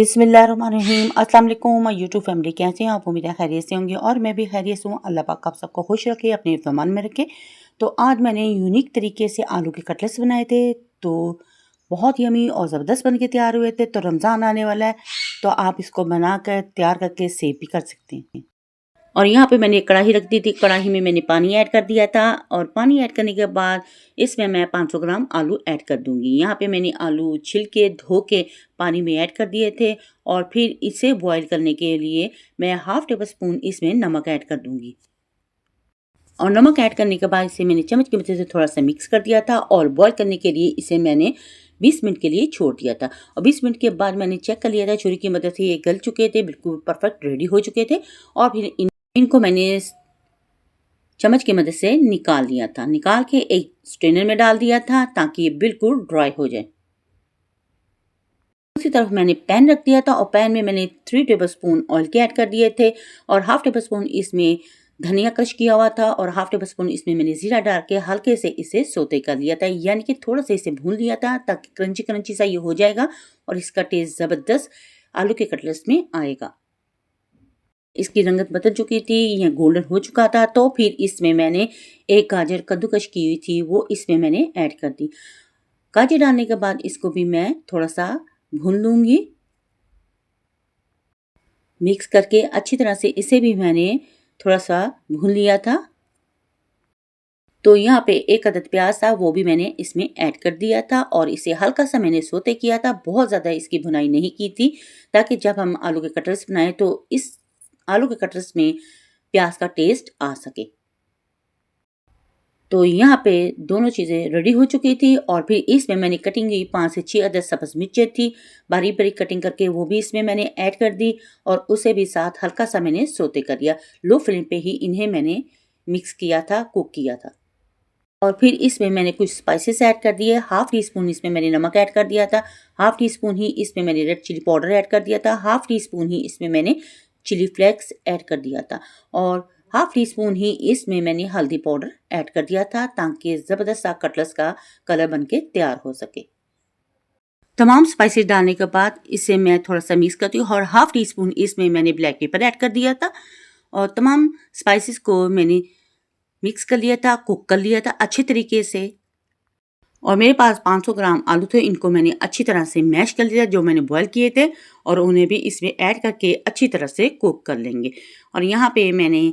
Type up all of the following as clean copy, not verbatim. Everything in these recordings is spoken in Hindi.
बिस्मिल्लाहिर्रहमानिर्रहीम। अस्सलाम वालेकुम यूट्यूब फैमिली, कैसे हैं आप? उम्मीद है खैरियत से होंगे और मैं भी खैरियत से हूँ। अल्लाह पाक आप सबको खुश रखे, अपने फ़मान में रखे। तो आज मैंने यूनिक तरीके से आलू के कटलेट्स बनाए थे, तो बहुत यमी और ज़बरदस्त बन के तैयार हुए थे। तो रमज़ान आने वाला है, तो आप इसको बनाकर तैयार करके सेव भी कर सकते हैं। और यहाँ पे मैंने एक कढ़ाई रख दी थी। कढ़ाई में मैंने पानी ऐड कर दिया था और पानी ऐड करने के बाद इसमें मैं 500 ग्राम आलू ऐड कर दूंगी। यहाँ पे मैंने आलू छिल के धो के पानी में ऐड कर दिए थे और फिर इसे बॉईल करने के लिए मैं हाफ टेबल स्पून इसमें नमक ऐड कर दूंगी। और नमक ऐड करने के बाद इसे मैंने चम्मच की मदद से थोड़ा सा मिक्स कर दिया था और बॉईल करने के लिए इसे मैंने 20 मिनट के लिए छोड़ दिया था। और 20 मिनट के बाद मैंने चेक कर लिया था, छुरी की मदद से ये गल चुके थे, बिल्कुल परफेक्ट रेडी हो चुके थे। और फिर इनको मैंने चम्मच की मदद से निकाल लिया था। निकाल के एक स्ट्रेनर में डाल दिया था ताकि ये बिल्कुल ड्राई हो जाए। दूसरी तरफ मैंने पैन रख दिया था और पैन में मैंने 3 टेबलस्पून ऑयल के ऐड कर दिए थे और हाफ टेबल स्पून इसमें धनिया क्रश किया हुआ था और हाफ टेबल स्पून इसमें मैंने जीरा डाल के हल्के से इसे सोते कर लिया था, यानी कि थोड़ा सा इसे भून लिया था ताकि क्रंची क्रंची सा ये हो जाएगा और इसका टेस्ट ज़बरदस्त आलू के कटलेट्स में आएगा। इसकी रंगत बदल चुकी थी, यह गोल्डन हो चुका था। तो फिर इसमें मैंने एक गाजर कद्दूकश की हुई थी, वो इसमें मैंने ऐड कर दी। गाजर डालने के बाद इसको भी मैं थोड़ा सा भून लूँगी। मिक्स करके अच्छी तरह से इसे भी मैंने थोड़ा सा भून लिया था। तो यहाँ पे एक अदद प्याज था, वो भी मैंने इसमें ऐड कर दिया था और इसे हल्का सा मैंने सोते किया था, बहुत ज़्यादा इसकी भुनाई नहीं की थी, ताकि जब हम आलू के कटलेट्स बनाएं तो इस आलू के कटलेट्स में प्याज का टेस्ट आ सके। तो यहाँ पे दोनों चीज़ें रेडी हो चुकी थी और फिर इसमें मैंने कटिंग की 5 से 6 अदद सब्ज़ मिर्चें थी, बारीक बारीक कटिंग करके वो भी इसमें मैंने ऐड कर दी और उसे भी साथ हल्का सा मैंने सोते कर दिया। लो फ्लेम पे ही इन्हें मैंने मिक्स किया था, कुक किया था। और फिर इसमें मैंने कुछ स्पाइसेस ऐड कर दिए। हाफ टी स्पून इसमें मैंने नमक ऐड कर दिया था, हाफ टी स्पून ही इसमें मैंने रेड चिली पाउडर ऐड कर दिया था, हाफ टी स्पून ही इसमें मैंने चिली फ्लेक्स ऐड कर दिया था और हाफ टी स्पून ही इसमें मैंने हल्दी पाउडर ऐड कर दिया था ताकि ज़बरदस्त सा कटलेट्स का कलर बन के तैयार हो सके। तमाम स्पाइसेस डालने के बाद इसे मैं थोड़ा सा मिक्स करती हूँ और हाफ टी स्पून इसमें मैंने ब्लैक पेपर ऐड कर दिया था और तमाम स्पाइसेस को मैंने मिक्स कर लिया था, कुक कर लिया था अच्छे तरीके से। और मेरे पास 500 ग्राम आलू थे, इनको मैंने अच्छी तरह से मैश कर लिया जो मैंने बॉईल किए थे और उन्हें भी इसमें ऐड करके अच्छी तरह से कुक कर लेंगे। और यहाँ पे मैंने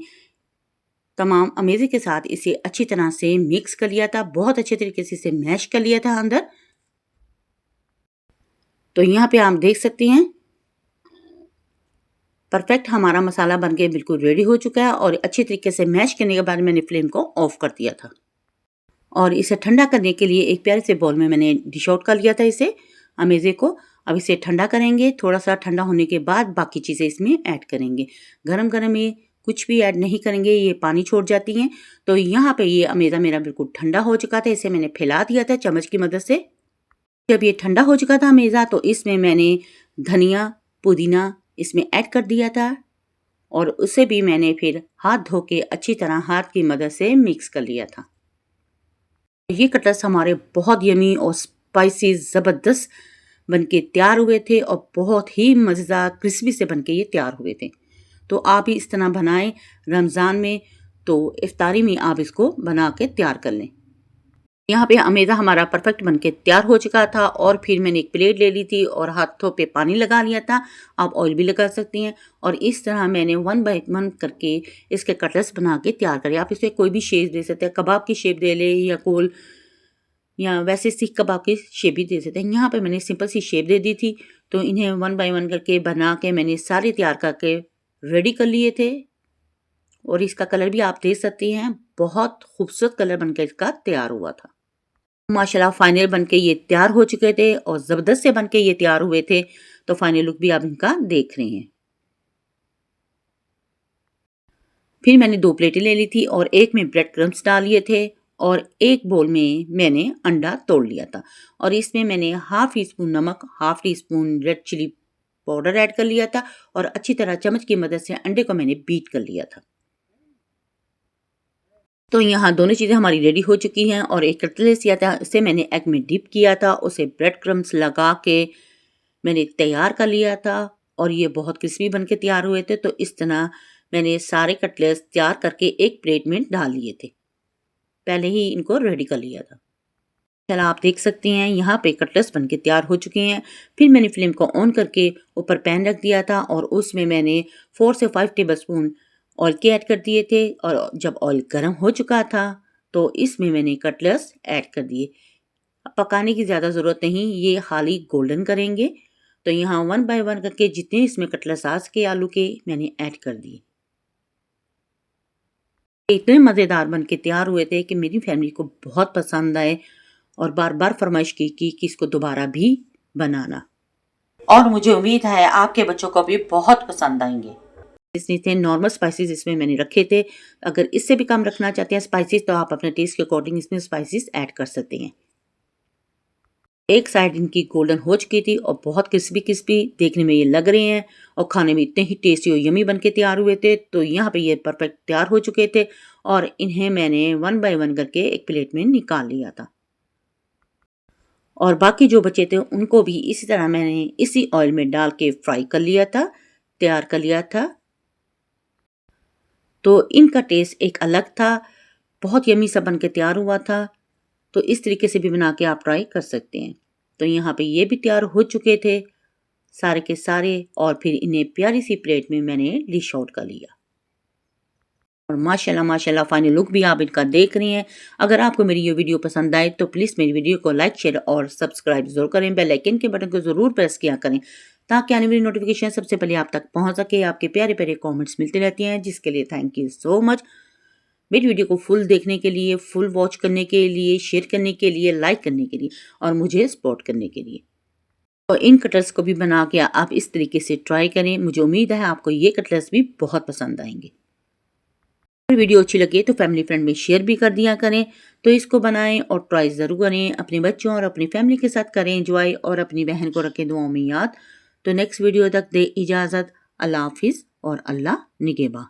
तमाम अमेज़े के साथ इसे अच्छी तरह से मिक्स कर लिया था, बहुत अच्छे तरीके से इसे मैश कर लिया था अंदर। तो यहाँ पे आप देख सकते हैं परफेक्ट हमारा मसाला बनके बिल्कुल रेडी हो चुका है और अच्छी तरीके से मैश करने के बाद मैंने फ्लेम को ऑफ कर दिया था और इसे ठंडा करने के लिए एक प्यारे से बाउल में मैंने डिश आउट कर लिया था इसे अमेज़े को। अब इसे ठंडा करेंगे, थोड़ा सा ठंडा होने के बाद बाकी चीज़ें इसमें ऐड करेंगे। गरम गरम ये कुछ भी ऐड नहीं करेंगे, ये पानी छोड़ जाती हैं। तो यहाँ पे ये अमेज़ा मेरा बिल्कुल ठंडा हो चुका था, इसे मैंने फैला दिया था चम्मच की मदद से। जब ये ठंडा हो चुका था अमेज़ा, तो इसमें मैंने धनिया पुदीना इसमें ऐड कर दिया था और उसे भी मैंने फिर हाथ धो के अच्छी तरह हाथ की मदद से मिक्स कर लिया था। ये कटलेट्स हमारे बहुत यमी और स्पाइसी ज़बरदस्त बनके तैयार हुए थे और बहुत ही मज़ेदार क्रिस्पी से बनके ये तैयार हुए थे। तो आप भी इस तरह बनाएं रमज़ान में, तो इफ्तारी में आप इसको बना के तैयार कर लें। यहाँ पे अमेज़ा हमारा परफेक्ट बनके तैयार हो चुका था और फिर मैंने एक प्लेट ले ली थी और हाथों पे पानी लगा लिया था। आप ऑयल भी लगा सकती हैं और इस तरह मैंने 1 बाय 1 करके इसके कटलेट्स बना के तैयार करे। आप इसे कोई भी शेप दे सकते हैं, कबाब की शेप दे ले या गोल या वैसे सीख कबाब की शेप भी दे सकते हैं। यहाँ पे मैंने सिंपल सी शेप दे दी थी। तो इन्हें 1 बाय 1 करके बना के मैंने सारे तैयार करके रेडी कर लिए थे और इसका कलर भी आप देख सकते हैं, बहुत खूबसूरत कलर बनकर इसका तैयार हुआ था। माशाल्लाह फाइनल बनके ये तैयार हो चुके थे और ज़बरदस्त से बनके ये तैयार हुए थे। तो फाइनल लुक भी आप इनका देख रहे हैं। फिर मैंने 2 प्लेटें ले ली थी और एक में ब्रेड क्रम्स डाल लिए थे और एक बोल में मैंने अंडा तोड़ लिया था और इसमें मैंने हाफ टी स्पून नमक, half teaspoon red chilli powder add कर लिया था और अच्छी तरह चम्मच की मदद से अंडे को मैंने बीट कर लिया था। तो यहाँ दोनों चीज़ें हमारी रेडी हो चुकी हैं और एक कटलेट्स लिया था, उसे मैंने एग में डिप किया था, उसे ब्रेड क्रम्स लगा के मैंने तैयार कर लिया था और ये बहुत क्रिस्पी बन के तैयार हुए थे। तो इस तरह मैंने सारे कटलेट्स तैयार करके एक प्लेट में डाल लिए थे, पहले ही इनको रेडी कर लिया था। चला आप देख सकते हैं यहाँ पे कटलेट्स बन के तैयार हो चुके हैं। फिर मैंने फ्लेम को ऑन करके ऊपर पैन रख दिया था और उसमें मैंने 4 से 5 टेबलस्पून ऑयल के ऐड कर दिए थे और जब ऑयल गर्म हो चुका था तो इसमें मैंने कटलेट्स ऐड कर दिए। अब पकाने की ज़्यादा ज़रूरत नहीं, ये खाली गोल्डन करेंगे। तो यहाँ 1 बाय 1 करके जितने इसमें कटलेट्स आ सके आलू के मैंने ऐड कर दिए। इतने मज़ेदार बन के तैयार हुए थे कि मेरी फैमिली को बहुत पसंद आए और बार-बार फरमाइश की कि इसको दोबारा भी बनाना, और मुझे उम्मीद है आपके बच्चों को भी बहुत पसंद आएंगे। इसमें थे नॉर्मल स्पाइसेस इसमें मैंने रखे थे। अगर इससे भी कम रखना चाहते हैं स्पाइसेस तो आप अपने टेस्ट के अकॉर्डिंग इसमें स्पाइसेस ऐड कर सकते हैं। एक साइड इनकी गोल्डन हो चुकी थी और बहुत क्रिस्पी क्रिस्पी देखने में ये लग रहे हैं और खाने में इतने ही टेस्टी और यमी बन के तैयार हुए थे। तो यहाँ पे ये परफेक्ट तैयार हो चुके थे और इन्हें मैंने 1 बाय 1 करके एक प्लेट में निकाल लिया था और बाकी जो बचे थे उनको भी इसी तरह मैंने इसी ऑयल में डाल के फ्राई कर लिया था, तैयार कर लिया था। तो इनका टेस्ट एक अलग था, बहुत यमी सा बन के तैयार हुआ था। तो इस तरीके से भी बना के आप ट्राई कर सकते हैं। तो यहाँ पे ये भी तैयार हो चुके थे सारे के सारे और फिर इन्हें प्यारी सी प्लेट में मैंने डिश आउट कर लिया और माशाल्लाह माशाल्लाह फाइनल लुक भी आप इनका देख रहे हैं। अगर आपको मेरी ये वीडियो पसंद आए तो प्लीज़ मेरी वीडियो को लाइक शेयर और सब्सक्राइब जरूर करें। बेल आइकन के बटन को ज़रूर प्रेस किया करें ताकि आने वाली नोटिफिकेशन सबसे पहले आप तक पहुंच सके। आपके प्यारे प्यारे कमेंट्स मिलते रहते हैं जिसके लिए थैंक यू सो मच। मेरी वीडियो को फुल देखने के लिए, फुल वॉच करने के लिए, शेयर करने के लिए, लाइक करने के लिए और मुझे सपोर्ट करने के लिए। और इन कटलेट्स को भी बना के आप इस तरीके से ट्राई करें। मुझे उम्मीद है आपको ये कटलेट्स भी बहुत पसंद आएंगे। अगर वीडियो अच्छी लगे तो फैमिली फ्रेंड में शेयर भी कर दिया करें। तो इसको बनाएं और ट्राई ज़रूर करें। अपने बच्चों और अपनी फैमिली के साथ करें एंजॉय और अपनी बहन को रखें दुआओं में याद। तो नेक्स्ट वीडियो तक दे इजाज़त। अल्लाह हाफिज़ और अल्लाह निगहबान।